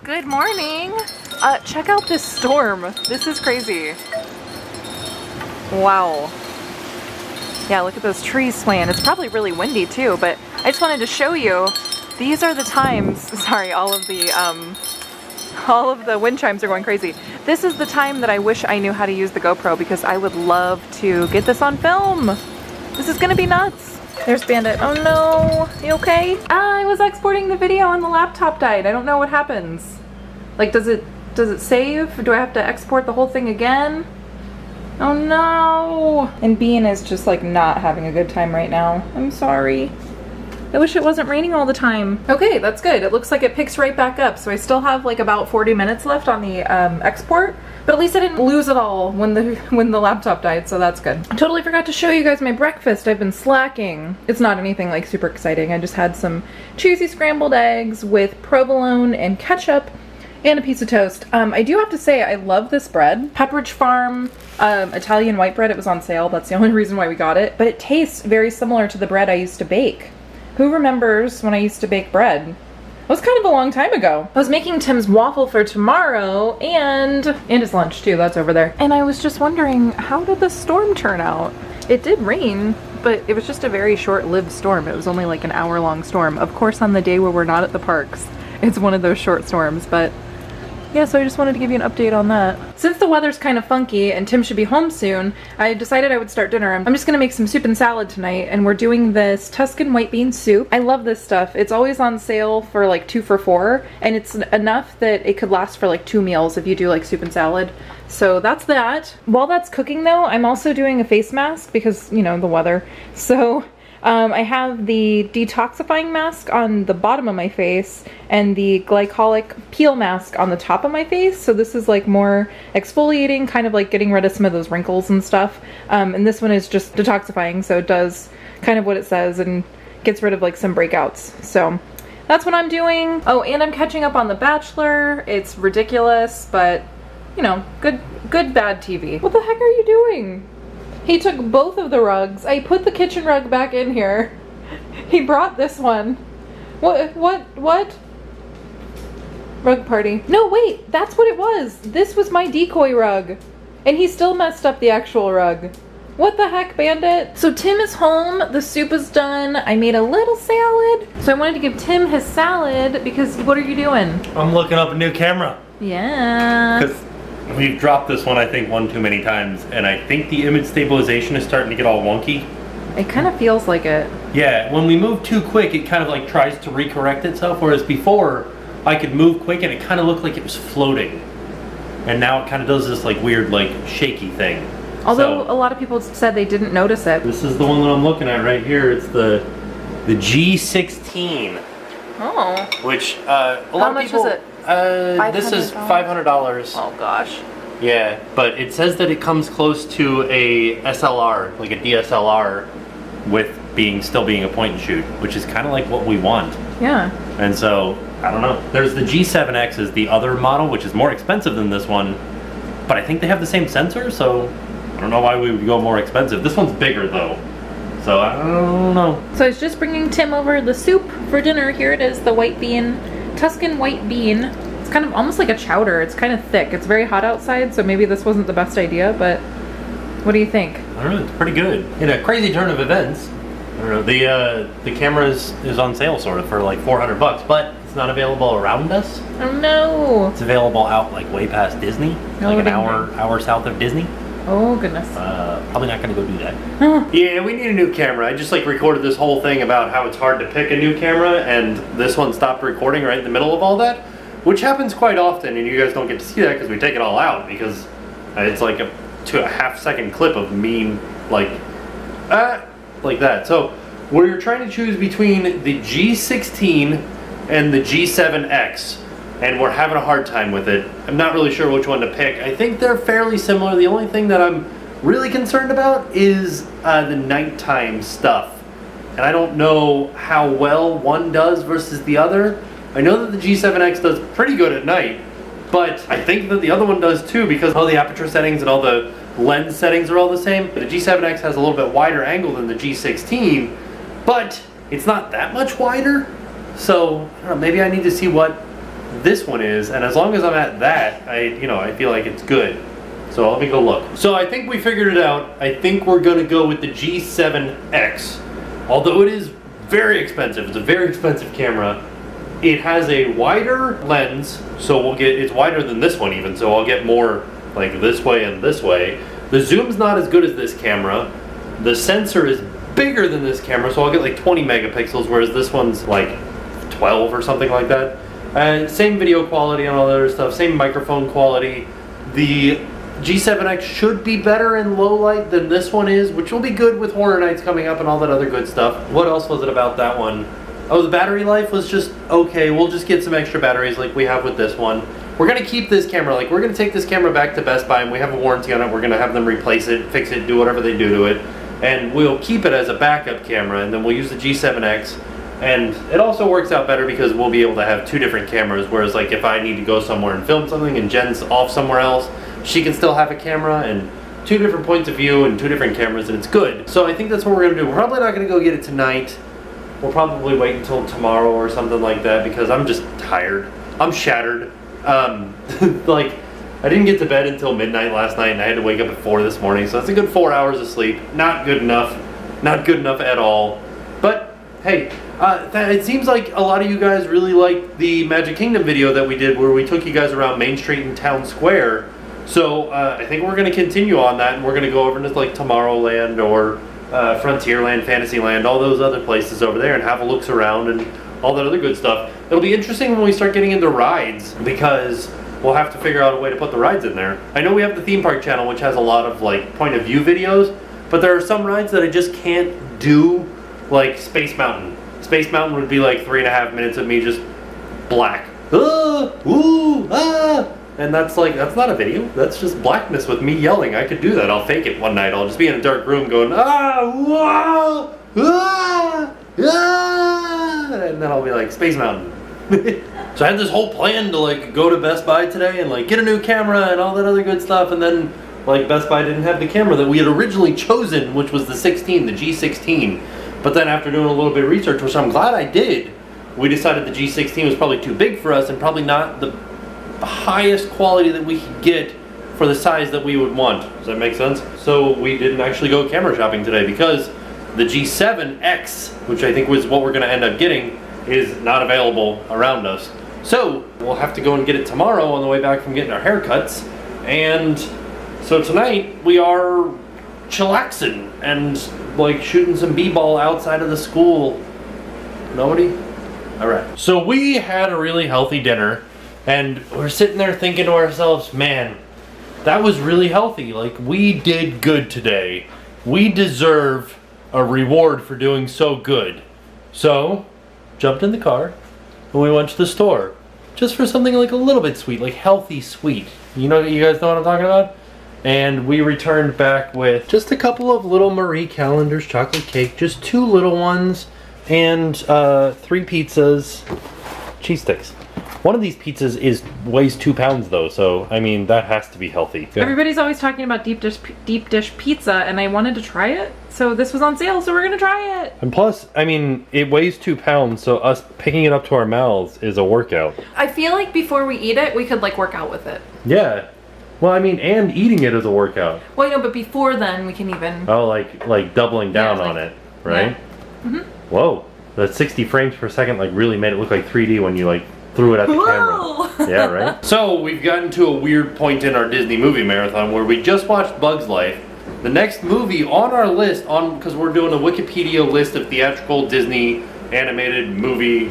Good morning. Check out this storm. This is crazy. Wow. Yeah, look at those trees swaying. It's probably really windy too, but I just wanted to show you. These are the times. Sorry, all of the wind chimes are going crazy. This is the time that I wish I knew how to use the GoPro because I would love to get this on film. This is gonna be nuts. There's Bandit. Oh no, you okay? I was exporting the video and the laptop died. I don't know what happens. Like, does it save? Do I have to export the whole thing again? Oh no. And Bean is just like not having a good time right now. I'm sorry. I wish it wasn't raining all the time. Okay, that's good. It looks like it picks right back up. So I still have like about 40 minutes left on the export, but at least I didn't lose it all when the laptop died, so that's good. I totally forgot to show you guys my breakfast. I've been slacking. It's not anything like super exciting. I just had some cheesy scrambled eggs with provolone and ketchup and a piece of toast. I do have to say I love this bread. Pepperidge Farm Italian white bread. It was on sale. That's the only reason why we got it. But it tastes very similar to the bread I used to bake. Who remembers when I used to bake bread? It was kind of a long time ago. I was making Tim's waffle for tomorrow and his lunch too, that's over there. And I was just wondering, how did the storm turn out? It did rain, but it was just a very short-lived storm. It was only like an hour-long storm. Of course, on the day where we're not at the parks, it's one of those short storms, but yeah, so I just wanted to give you an update on that. Since the weather's kind of funky and Tim should be home soon, I decided I would start dinner. I'm just gonna make some soup and salad tonight, and we're doing this Tuscan white bean soup. I love this stuff. It's always on sale for like 2 for $4, and it's enough that it could last for like 2 meals if you do like soup and salad. So that's that. While that's cooking though, I'm also doing a face mask because, you know, the weather. So I have the detoxifying mask on the bottom of my face and the glycolic peel mask on the top of my face. So this is like more exfoliating, kind of like getting rid of some of those wrinkles and stuff. And this one is just detoxifying, so it does kind of what it says and gets rid of like some breakouts. So that's what I'm doing. Oh, and I'm catching up on The Bachelor. It's ridiculous, but you know, good bad TV. What the heck are you doing? He took both of the rugs. I put the kitchen rug back in here. He brought this one. What? Rug party. No, wait, that's what it was. This was my decoy rug. And he still messed up the actual rug. What the heck, Bandit? So Tim is home, the soup is done. I made a little salad. So I wanted to give Tim his salad because what are you doing? I'm looking up a new camera. Yeah. Because we've dropped this one, I think, one too many times, and I think the image stabilization is starting to get all wonky. It kind of feels like it. Yeah, when we move too quick, it kind of like tries to recorrect itself, whereas before, I could move quick and it kind of looked like it was floating. And now it kind of does this like weird, like shaky thing. Although a lot of people said they didn't notice it. This is the one that I'm looking at right here. It's the G16. Oh. Which, a lot of people... How much is it? This is $500. Oh gosh. Yeah, but it says that it comes close to a SLR, like a DSLR, with still being a point and shoot, which is kind of like what we want. Yeah. And so, I don't know. There's the G7X is the other model, which is more expensive than this one, but I think they have the same sensor, so I don't know why we would go more expensive. This one's bigger though, so I don't know. So I was just bringing Tim over the soup for dinner. Here it is, the white bean. Tuscan white bean. It's kind of almost like a chowder. It's kind of thick. It's very hot outside, so maybe this wasn't the best idea, but what do you think? I don't know, it's pretty good. In a crazy turn of events, I don't know, the camera is on sale sort of for like $400, but it's not available around us. Oh no! It's available out like way past Disney, like an hour south of Disney. Oh goodness. Probably not gonna go do that. Yeah, we need a new camera. I just like recorded this whole thing about how it's hard to pick a new camera, and this one stopped recording right in the middle of all that, which happens quite often, and you guys don't get to see that because we take it all out because it's like a half-second clip of me like that. So we're trying to choose between the G16 and the G7X. And we're having a hard time with it. I'm not really sure which one to pick. I think they're fairly similar. The only thing that I'm really concerned about is the nighttime stuff. And I don't know how well one does versus the other. I know that the G7X does pretty good at night, but I think that the other one does too because all the aperture settings and all the lens settings are all the same. The G7X has a little bit wider angle than the G16, but it's not that much wider. So I don't know, maybe I need to see what this one is, and as long as I'm at that, I feel like it's good. So let me go look. So I think we figured it out. I think we're gonna go with the G7X. Although it is very expensive, it's a very expensive camera. It has a wider lens, so it's wider than this one even, so I'll get more like this way and this way. The zoom's not as good as this camera. The sensor is bigger than this camera, so I'll get like 20 megapixels, whereas this one's like 12 or something like that. And same video quality and all that other stuff, same microphone quality. The G7X should be better in low light than this one is, which will be good with Horror Nights coming up and all that other good stuff. What else was it about that one? Oh, the battery life was just okay. We'll just get some extra batteries like we have with this one. We're gonna keep this camera, like we're gonna take this camera back to Best Buy and we have a warranty on it. We're gonna have them replace it, fix it, do whatever they do to it. And we'll keep it as a backup camera, and then we'll use the G7X. And it also works out better because we'll be able to have two different cameras, whereas like if I need to go somewhere and film something and Jen's off somewhere else, she can still have a camera and two different points of view and two different cameras, and it's good. So I think that's what we're gonna do. We're probably not gonna go get it tonight. We'll probably wait until tomorrow or something like that because I'm just tired. I'm shattered. Like, I didn't get to bed until midnight last night and I had to wake up at 4 this morning, so that's a good 4 hours of sleep. Not good enough. Not good enough at all. But, hey, it seems like a lot of you guys really liked the Magic Kingdom video that we did where we took you guys around Main Street and Town Square. So, I think we're going to continue on that, and we're going to go over to, like, Tomorrowland or Frontierland, Fantasyland, all those other places over there and have a looks around and all that other good stuff. It'll be interesting when we start getting into rides because we'll have to figure out a way to put the rides in there. I know we have the theme park channel, which has a lot of like point of view videos, but there are some rides that I just can't do, like Space Mountain. Space Mountain would be like 3.5 minutes of me just black. And that's not a video. That's just blackness with me yelling. I could do that. I'll fake it one night. I'll just be in a dark room going, and then I'll be like, Space Mountain. So I had this whole plan to like go to Best Buy today and like get a new camera and all that other good stuff, and then like Best Buy didn't have the camera that we had originally chosen, which was the G16. But then after doing a little bit of research, which I'm glad I did, we decided the G16 was probably too big for us and probably not the highest quality that we could get for the size that we would want. Does that make sense? So we didn't actually go camera shopping today because the G7X, which I think was what we're gonna end up getting, is not available around us. So we'll have to go and get it tomorrow on the way back from getting our haircuts. And so tonight we are chillaxing and like shooting some b-ball outside of the school. Nobody? All right. So we had a really healthy dinner and we're sitting there thinking to ourselves, man, that was really healthy. Like we did good today. We deserve a reward for doing so good. So jumped in the car and we went to the store just for something like a little bit sweet, like healthy sweet. You guys know what I'm talking about? And we returned back with just a couple of little Marie Callender's chocolate cake, just 2 little ones, and 3 pizzas, cheese sticks. One of these pizzas weighs 2 pounds though, so I mean that has to be healthy. Yeah. Everybody's always talking about deep dish pizza, and I wanted to try it. So this was on sale, so we're gonna try it. And plus, I mean, it weighs 2 pounds, so us picking it up to our mouths is a workout. I feel like before we eat it, we could like work out with it. Yeah. Well, I mean, and eating it is a workout. Well, but before then, we can even. Oh, like doubling down on it, right? Yeah. Mm-hmm. Whoa, that 60 frames per second like really made it look like 3D when you like threw it at the camera. Yeah, right? So we've gotten to a weird point in our Disney movie marathon where we just watched Bug's Life. The next movie on our list, because we're doing a Wikipedia list of theatrical Disney animated movie,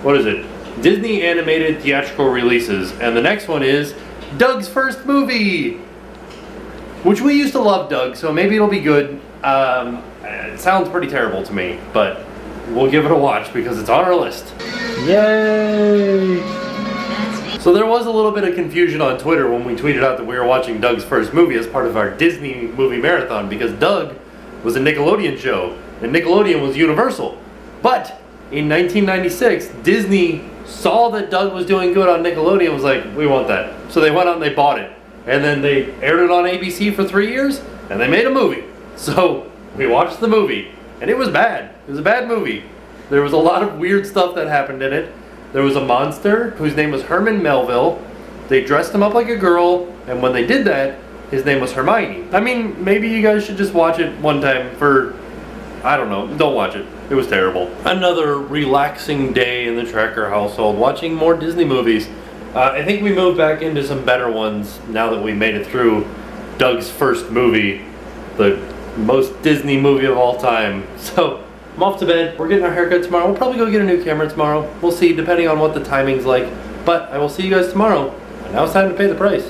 what is it? Disney animated theatrical releases. And the next one is Doug's first movie, which we used to love Doug, so maybe it'll be good. It sounds pretty terrible to me, but we'll give it a watch because it's on our list. Yay! So there was a little bit of confusion on Twitter when we tweeted out that we were watching Doug's first movie as part of our Disney movie marathon because Doug was a Nickelodeon show and Nickelodeon was Universal. But in 1996, Disney saw that Doug was doing good on Nickelodeon and was like, we want that. So they went out and they bought it. And then they aired it on ABC for 3 years and they made a movie. So we watched the movie and it was bad. It was a bad movie. There was a lot of weird stuff that happened in it. there was a monster whose name was Herman Melville. They dressed him up like a girl, and when they did that, his name was Hermione. I mean, maybe you guys should just watch it one time for, I don't know, don't watch it. It was terrible. Another relaxing day in the Tracker household, watching more Disney movies. I think we moved back into some better ones now that we made it through Doug's first movie, the most Disney movie of all time. So, I'm off to bed. We're getting our haircut tomorrow. We'll probably go get a new camera tomorrow. We'll see, depending on what the timing's like. But I will see you guys tomorrow. And now it's time to pay the price.